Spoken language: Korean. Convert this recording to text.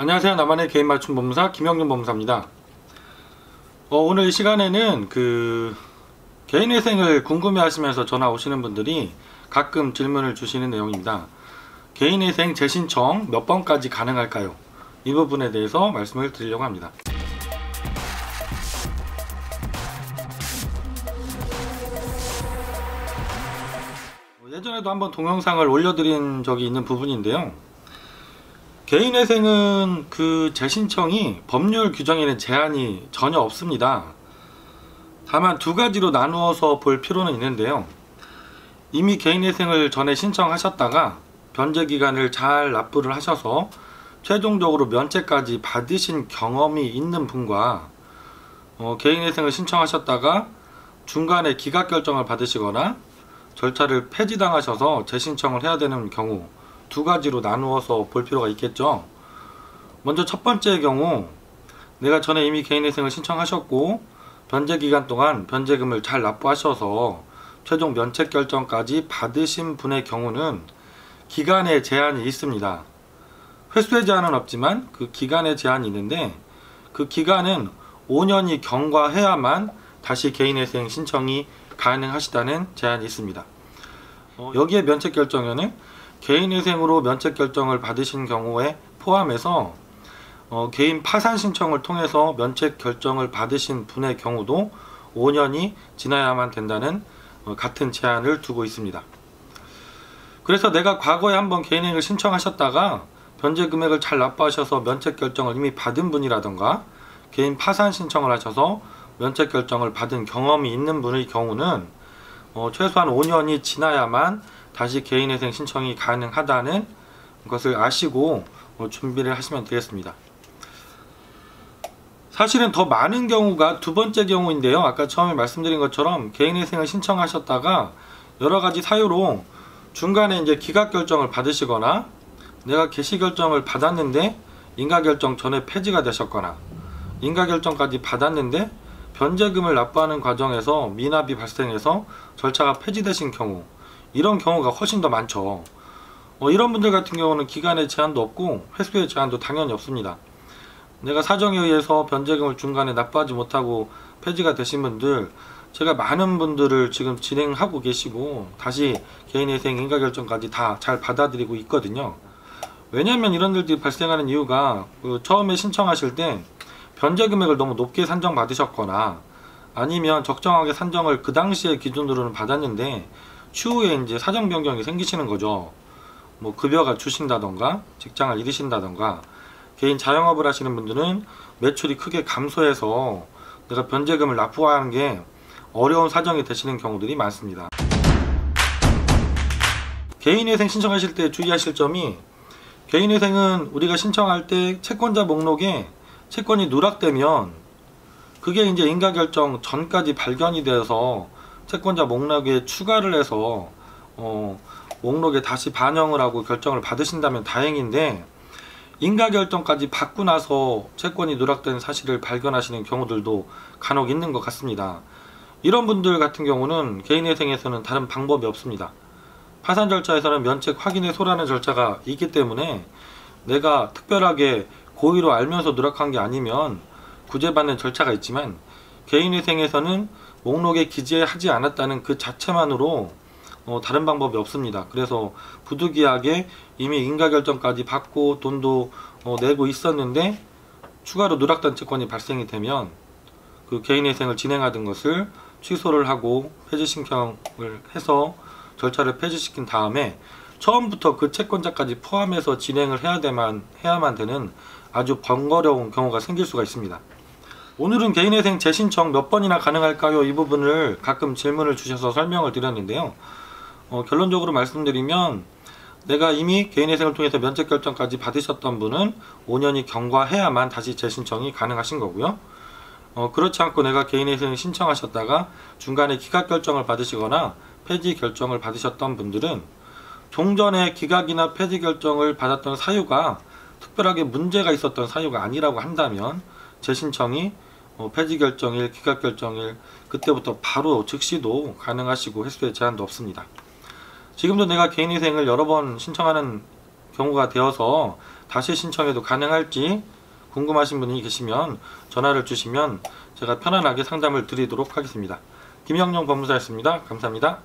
안녕하세요. 나만의 개인 맞춤 법무사 김영준 법무사입니다. 오늘 이 시간에는 개인회생을 궁금해 하시면서 전화 오시는 분들이 가끔 질문을 주시는 내용입니다. 개인회생 재신청 몇 번까지 가능할까요? 이 부분에 대해서 말씀을 드리려고 합니다. 예전에도 한번 동영상을 올려드린 적이 있는 부분인데요. 개인회생은 재신청이 법률 규정에는 제한이 전혀 없습니다. 다만 두 가지로 나누어서 볼 필요는 있는데요. 이미 개인회생을 전에 신청하셨다가 변제기간을 잘 납부를 하셔서 최종적으로 면제까지 받으신 경험이 있는 분과 개인회생을 신청하셨다가 중간에 기각결정을 받으시거나 절차를 폐지당하셔서 재신청을 해야 되는 경우, 두 가지로 나누어서 볼 필요가 있겠죠. 먼저 첫 번째의 경우, 내가 전에 이미 개인회생을 신청하셨고 변제기간 동안 변제금을 잘 납부하셔서 최종 면책결정까지 받으신 분의 경우는 기간에 제한이 있습니다. 횟수의 제한은 없지만 그 기간에 제한이 있는데, 그 기간은 5년이 경과해야만 다시 개인회생 신청이 가능하시다는 제한이 있습니다. 여기에 면책결정에는 개인회생으로 면책결정을 받으신 경우에 포함해서 개인 파산 신청을 통해서 면책결정을 받으신 분의 경우도 5년이 지나야만 된다는 같은 제한을 두고 있습니다. 그래서 내가 과거에 한번 개인회생을 신청하셨다가 변제 금액을 잘 납부하셔서 면책결정을 이미 받은 분이라던가 개인 파산 신청을 하셔서 면책결정을 받은 경험이 있는 분의 경우는 최소한 5년이 지나야만 다시 개인회생 신청이 가능하다는 것을 아시고 준비를 하시면 되겠습니다. 사실은 더 많은 경우가 두 번째 경우인데요. 아까 처음에 말씀드린 것처럼 개인회생을 신청하셨다가 여러가지 사유로 중간에 이제 기각결정을 받으시거나 내가 개시결정을 받았는데 인가결정 전에 폐지가 되셨거나 인가결정까지 받았는데 변제금을 납부하는 과정에서 미납이 발생해서 절차가 폐지되신 경우, 이런 경우가 훨씬 더 많죠. 이런 분들 같은 경우는 기간의 제한도 없고 횟수의 제한도 당연히 없습니다. 내가 사정에 의해서 변제금을 중간에 납부하지 못하고 폐지가 되신 분들, 제가 많은 분들을 지금 진행하고 계시고 다시 개인회생 인가결정까지 다 잘 받아들이고 있거든요. 왜냐하면 이런 일들이 발생하는 이유가 처음에 신청하실 때 변제금액을 너무 높게 산정 받으셨거나 아니면 적정하게 산정을 그 당시의 기준으로는 받았는데 추후에 이제 사정 변경이 생기시는 거죠. 뭐 급여가 주신다던가 직장을 잃으신다던가, 개인 자영업을 하시는 분들은 매출이 크게 감소해서 내가 변제금을 납부하는 게 어려운 사정이 되시는 경우들이 많습니다. 개인회생 신청하실 때 주의하실 점이, 개인회생은 우리가 신청할 때 채권자 목록에 채권이 누락되면 그게 이제 인가결정 전까지 발견이 되어서 채권자 목록에 추가를 해서 목록에 다시 반영을 하고 결정을 받으신다면 다행인데, 인가결정까지 받고 나서 채권이 누락된 사실을 발견하시는 경우들도 간혹 있는 것 같습니다. 이런 분들 같은 경우는 개인회생에서는 다른 방법이 없습니다. 파산 절차에서는 면책 확인의 소라는 절차가 있기 때문에 내가 특별하게 고의로 알면서 누락한 게 아니면 구제받는 절차가 있지만, 개인회생에서는 목록에 기재하지 않았다는 그 자체만으로 다른 방법이 없습니다. 그래서 부득이하게 이미 인가결정까지 받고 돈도 내고 있었는데 추가로 누락된 채권이 발생이 되면 그 개인회생을 진행하던 것을 취소를 하고 폐지 신청을 해서 절차를 폐지시킨 다음에 처음부터 그 채권자까지 포함해서 진행을 해야만 되는 아주 번거로운 경우가 생길 수가 있습니다. 오늘은 개인회생 재신청 몇 번이나 가능할까요? 이 부분을 가끔 질문을 주셔서 설명을 드렸는데요. 결론적으로 말씀드리면, 내가 이미 개인회생을 통해서 면책결정까지 받으셨던 분은 5년이 경과해야만 다시 재신청이 가능하신 거고요. 그렇지 않고 내가 개인회생을 신청하셨다가 중간에 기각결정을 받으시거나 폐지결정을 받으셨던 분들은 종전에 기각이나 폐지결정을 받았던 사유가 특별하게 문제가 있었던 사유가 아니라고 한다면 재신청이 폐지결정일, 기각결정일 그때부터 바로 즉시도 가능하시고 횟수의 제한도 없습니다. 지금도 내가 개인회생을 여러 번 신청하는 경우가 되어서 다시 신청해도 가능할지 궁금하신 분이 계시면 전화를 주시면 제가 편안하게 상담을 드리도록 하겠습니다. 김영용 법무사였습니다. 감사합니다.